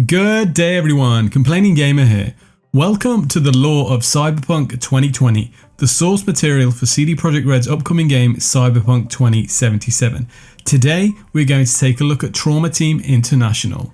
Good day everyone, Complaining Gamer here. Welcome to the lore of Cyberpunk 2020, the source material for CD Projekt Red's upcoming game Cyberpunk 2077. Today we're going to take a look at Trauma Team International.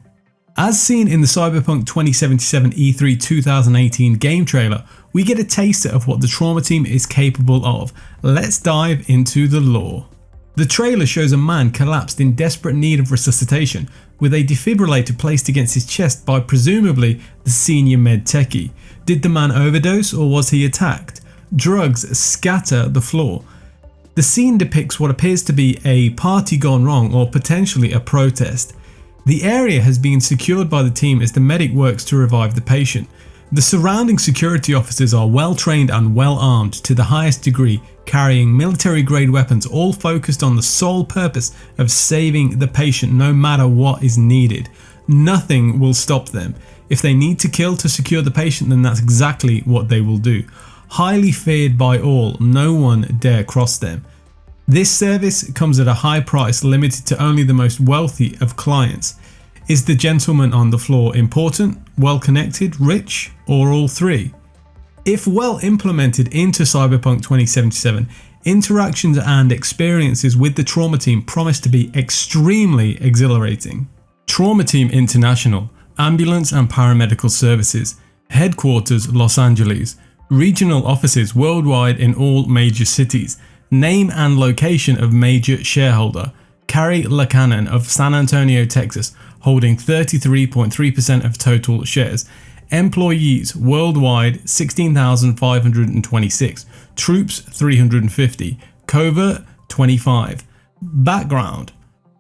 As seen in the Cyberpunk 2077 E3 2018 game trailer, we get a taster of what the Trauma Team is capable of. Let's dive into the lore. The trailer shows a man collapsed in desperate need of resuscitation, with a defibrillator placed against his chest by presumably the senior med techie. Did the man overdose or was he attacked? Drugs scatter the floor. The scene depicts what appears to be a party gone wrong or potentially a protest. The area has been secured by the team as the medic works to revive the patient. The surrounding security officers are well trained and well armed to the highest degree, carrying military grade weapons, all focused on the sole purpose of saving the patient no matter what is needed. Nothing will stop them. If they need to kill to secure the patient, then that's exactly what they will do. Highly feared by all, no one dare cross them. This service comes at a high price, limited to only the most wealthy of clients. Is the gentleman on the floor important, well connected, rich, or all three? If well implemented into Cyberpunk 2077, interactions and experiences with the Trauma Team promise to be extremely exhilarating. Trauma Team International, Ambulance and Paramedical Services, Headquarters Los Angeles, Regional Offices worldwide in all major cities, Name and location of major shareholder, Carrie LaCannon of San Antonio, Texas, holding 33.3% of total shares. Employees worldwide 16,526. Troops 350. Covert 25. Background: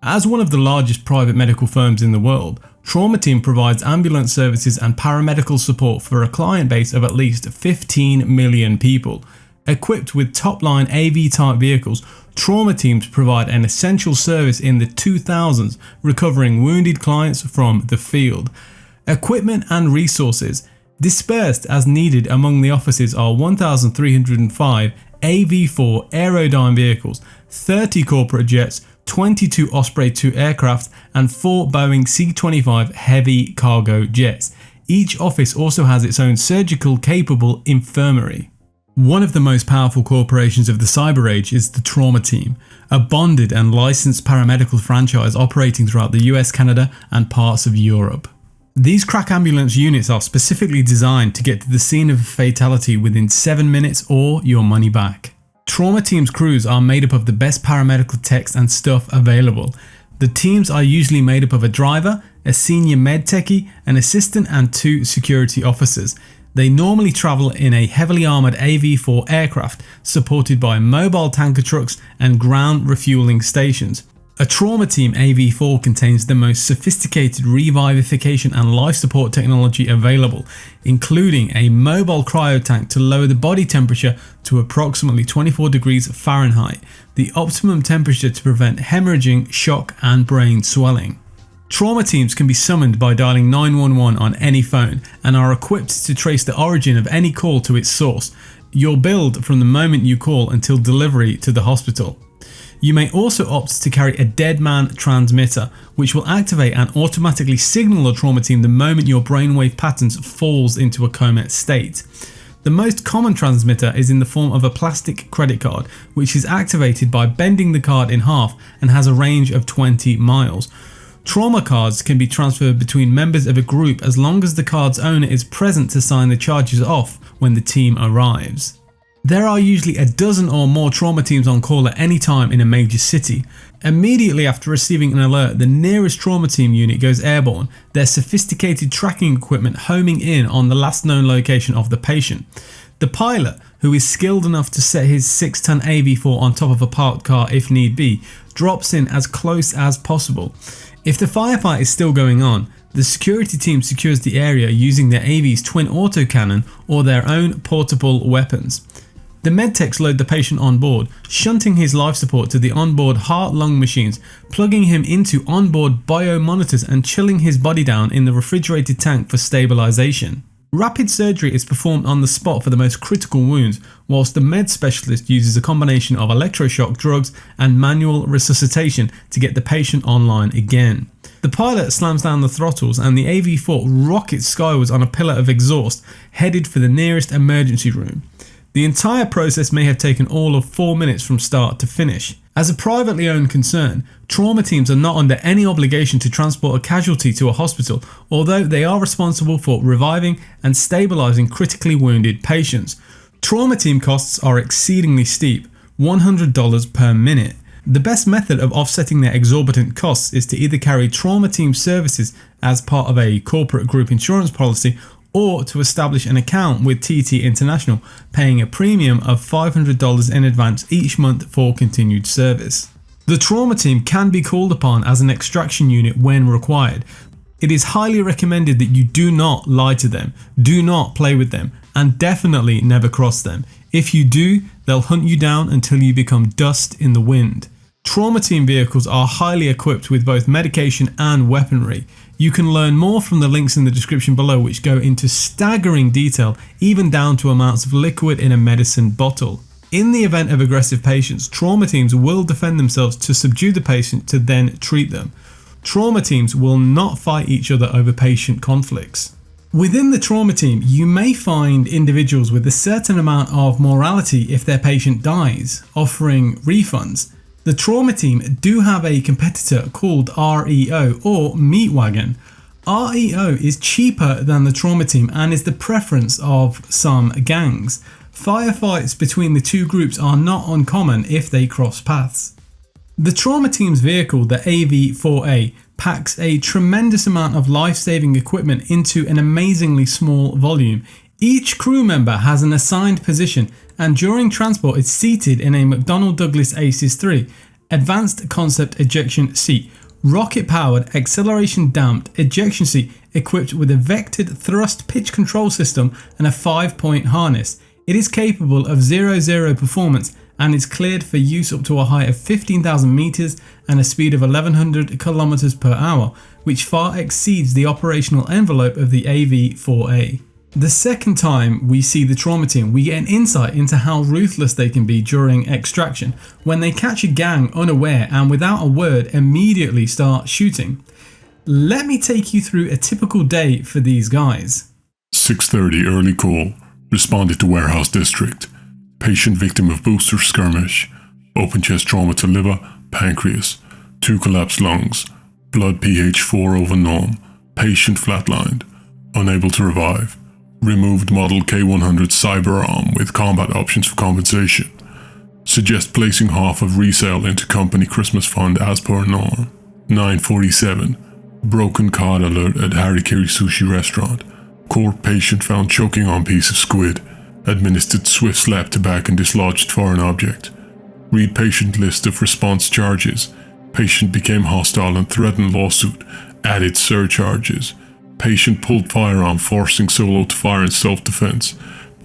as one of the largest private medical firms in the world, Trauma Team provides ambulance services and paramedical support for a client base of at least 15 million people. Equipped with top-line AV-type vehicles, Trauma Teams provide an essential service in the 2000s, recovering wounded clients from the field. Equipment and resources dispersed as needed among the offices are 1,305 AV-4 Aerodyne vehicles, 30 corporate jets, 22 Osprey 2 aircraft, and 4 Boeing C-25 heavy cargo jets. Each office also has its own surgical-capable infirmary. One of the most powerful corporations of the cyber age is the Trauma Team, a bonded and licensed paramedical franchise operating throughout the US, Canada, and parts of Europe. These crack ambulance units are specifically designed to get to the scene of a fatality within 7 minutes or your money back. Trauma Team's crews are made up of the best paramedical techs and stuff available. The teams are usually made up of a driver, a senior med techie, an assistant, and 2 security officers. They normally travel in a heavily armoured AV-4 aircraft, supported by mobile tanker trucks and ground refueling stations. A Trauma Team AV-4 contains the most sophisticated revivification and life support technology available, including a mobile cryo tank to lower the body temperature to approximately 24 degrees Fahrenheit, the optimum temperature to prevent hemorrhaging, shock, and brain swelling. Trauma Teams can be summoned by dialing 911 on any phone and are equipped to trace the origin of any call to its source. You're billed from the moment you call until delivery to the hospital. You may also opt to carry a dead man transmitter, which will activate and automatically signal the Trauma Team the moment your brainwave patterns falls into a coma state. The most common transmitter is in the form of a plastic credit card, which is activated by bending the card in half and has a range of 20 miles. Trauma cards can be transferred between members of a group as long as the card's owner is present to sign the charges off when the team arrives. There are usually a dozen or more Trauma Teams on call at any time in a major city. Immediately after receiving an alert, the nearest Trauma Team unit goes airborne, their sophisticated tracking equipment homing in on the last known location of the patient. The pilot, who is skilled enough to set his 6-ton AV-4 on top of a parked car if need be, drops in as close as possible. If the firefight is still going on, the security team secures the area using their AV's twin autocannon or their own portable weapons. The medtechs load the patient on board, shunting his life support to the onboard heart-lung machines, plugging him into onboard biomonitors and chilling his body down in the refrigerated tank for stabilization. Rapid surgery is performed on the spot for the most critical wounds, whilst the med specialist uses a combination of electroshock drugs and manual resuscitation to get the patient online again. The pilot slams down the throttles and the AV-4 rockets skywards on a pillar of exhaust, headed for the nearest emergency room. The entire process may have taken all of 4 minutes from start to finish. As a privately owned concern, trauma teams are not under any obligation to transport a casualty to a hospital, although they are responsible for reviving and stabilizing critically wounded patients. Trauma team costs are exceedingly steep, $100 per minute. The best method of offsetting their exorbitant costs is to either carry trauma team services as part of a corporate group insurance policy, or to establish an account with TT International, paying a premium of $500 in advance each month for continued service. The trauma team can be called upon as an extraction unit when required. It is highly recommended that you do not lie to them, do not play with them, and definitely never cross them. If you do, they'll hunt you down until you become dust in the wind. Trauma team vehicles are highly equipped with both medication and weaponry. You can learn more from the links in the description below, which go into staggering detail, even down to amounts of liquid in a medicine bottle. In the event of aggressive patients, trauma teams will defend themselves to subdue the patient to then treat them. Trauma teams will not fight each other over patient conflicts. Within the trauma team, you may find individuals with a certain amount of morality if their patient dies, offering refunds. The trauma team do have a competitor called REO or Meatwagon. REO is cheaper than the trauma team and is the preference of some gangs. Firefights between the two groups are not uncommon if they cross paths. The trauma team's vehicle, the AV-4A, packs a tremendous amount of life-saving equipment into an amazingly small volume. Each crew member has an assigned position, and during transport is seated in a McDonnell Douglas ACES 3 Advanced Concept Ejection Seat, rocket-powered, acceleration-damped ejection seat equipped with a vectored thrust pitch control system and a 5-point harness. It is capable of 0-0 performance and is cleared for use up to a height of 15,000 meters and a speed of 1,100 kilometers per hour, which far exceeds the operational envelope of the AV-4A. The second time we see the trauma team, we get an insight into how ruthless they can be during extraction, when they catch a gang unaware and without a word immediately start shooting. Let me take you through a typical day for these guys. 6:30 early call. Responded to warehouse district. Patient victim of booster skirmish. Open chest trauma to liver, pancreas. 2 collapsed lungs. Blood pH 4 over norm. Patient flatlined. Unable to revive. Removed model K100 cyber arm with combat options for compensation. Suggest placing half of resale into company Christmas fund as per norm. 9:47. Broken card alert at Harikiri Sushi restaurant. Court patient found choking on piece of squid. Administered swift slap to back and dislodged foreign object. Read patient list of response charges. Patient became hostile and threatened lawsuit. Added surcharges. Patient pulled firearm, forcing solo to fire in self-defense.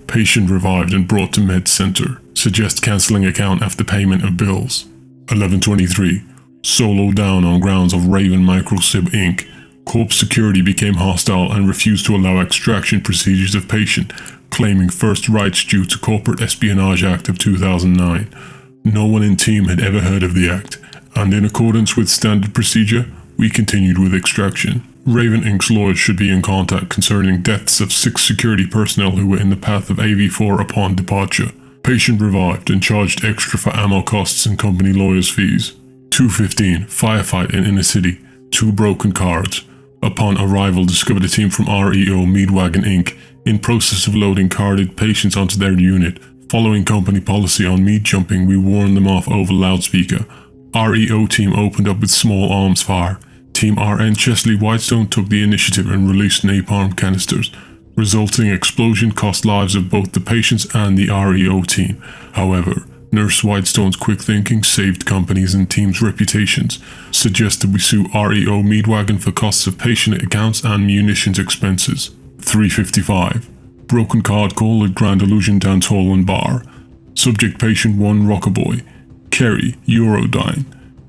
Patient revived and brought to med center. Suggest cancelling account after payment of bills. 11:23. Solo down on grounds of Raven Microsib Inc. Corp security became hostile and refused to allow extraction procedures of patient, claiming first rights due to Corporate Espionage Act of 2009. No one in team had ever heard of the act, and in accordance with standard procedure, we continued with extraction. Raven Inc.'s lawyers should be in contact concerning deaths of 6 security personnel who were in the path of AV-4 upon departure. Patient revived and charged extra for ammo costs and company lawyers' fees. 2:15. Firefight in inner city. 2 broken cards. Upon arrival, discovered a team from REO Meatwagon Inc. in process of loading carded patients onto their unit. Following company policy on meat jumping, we warned them off over loudspeaker. REO team opened up with small arms fire. Team RN Chesley Whitestone took the initiative and released napalm canisters. Resulting explosion cost lives of both the patients and the REO team. However, Nurse Whitestone's quick thinking saved companies and teams' reputations. Suggested we sue REO Meatwagon for costs of patient accounts and munitions expenses. 3:55. Broken card call at Grand Illusion Dance Hall and Bar. Subject patient 1 Rockaboy. Kerry, Eurodyne.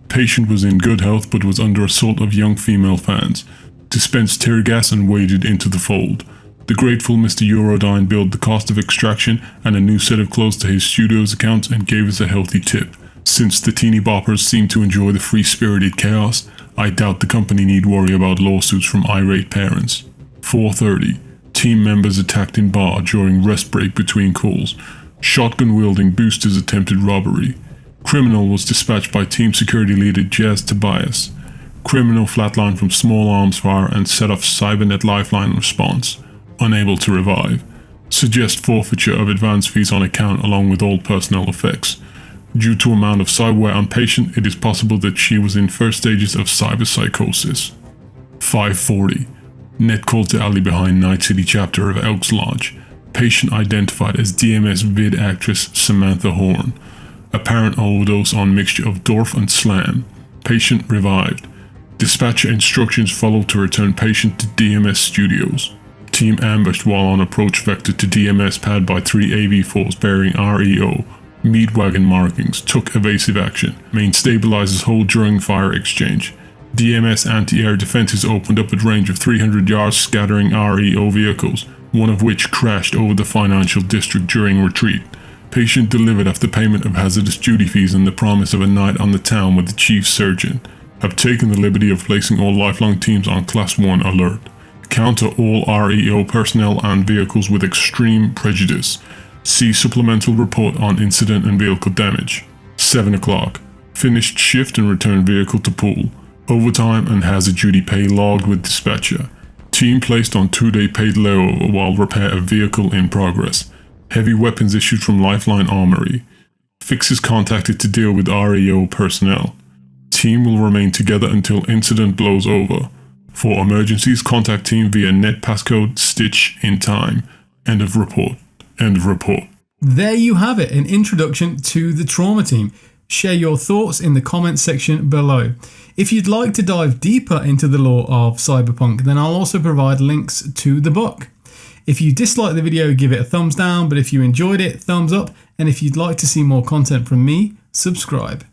Patient was in good health but was under assault of young female fans. Dispensed tear gas and waded into the fold. The grateful Mr. Eurodyne billed the cost of extraction and a new set of clothes to his studio's accounts and gave us a healthy tip. Since the teeny boppers seemed to enjoy the free-spirited chaos, I doubt the company need worry about lawsuits from irate parents. 4:30. Team members attacked in bar during rest break between calls. Shotgun-wielding boosters attempted robbery. Criminal was dispatched by team security leader Jazz Tobias. Criminal flatlined from small arms fire and set off Cybernet lifeline response. Unable to revive. Suggest forfeiture of advance fees on account along with all personnel effects. Due to amount of cyberware on patient, it is possible that she was in first stages of cyberpsychosis. 5:40. Net call to alley behind Night City chapter of Elks Lodge. Patient identified as DMS vid actress Samantha Horn. Apparent overdose on mixture of Dorf and Slam. Patient revived. Dispatcher instructions followed to return patient to DMS studios. Team ambushed while on approach vector to DMS pad by 3 AV4s bearing REO. Meat wagon markings, took evasive action. Main stabilizers hold during fire exchange. DMS anti-air defenses opened up at range of 300 yards scattering REO vehicles, one of which crashed over the financial district during retreat. Patient delivered after payment of hazardous duty fees and the promise of a night on the town with the chief surgeon. Have taken the liberty of placing all lifelong teams on Class 1 alert. Counter all REO personnel and vehicles with extreme prejudice. See supplemental report on incident and vehicle damage. 7 o'clock. Finished shift and returned vehicle to pool. Overtime and hazard duty pay logged with dispatcher. Team placed on 2-day paid layover while repair of vehicle in progress. Heavy weapons issued from Lifeline Armory. Fixes contacted to deal with REO personnel. Team will remain together until incident blows over. For emergencies, contact team via net passcode stitch in time. End of report. End of report. There you have it, an introduction to the trauma team. Share your thoughts in the comments section below. If you'd like to dive deeper into the lore of Cyberpunk, then I'll also provide links to the book. If you disliked the video, give it a thumbs down, but if you enjoyed it, thumbs up, and if you'd like to see more content from me, subscribe.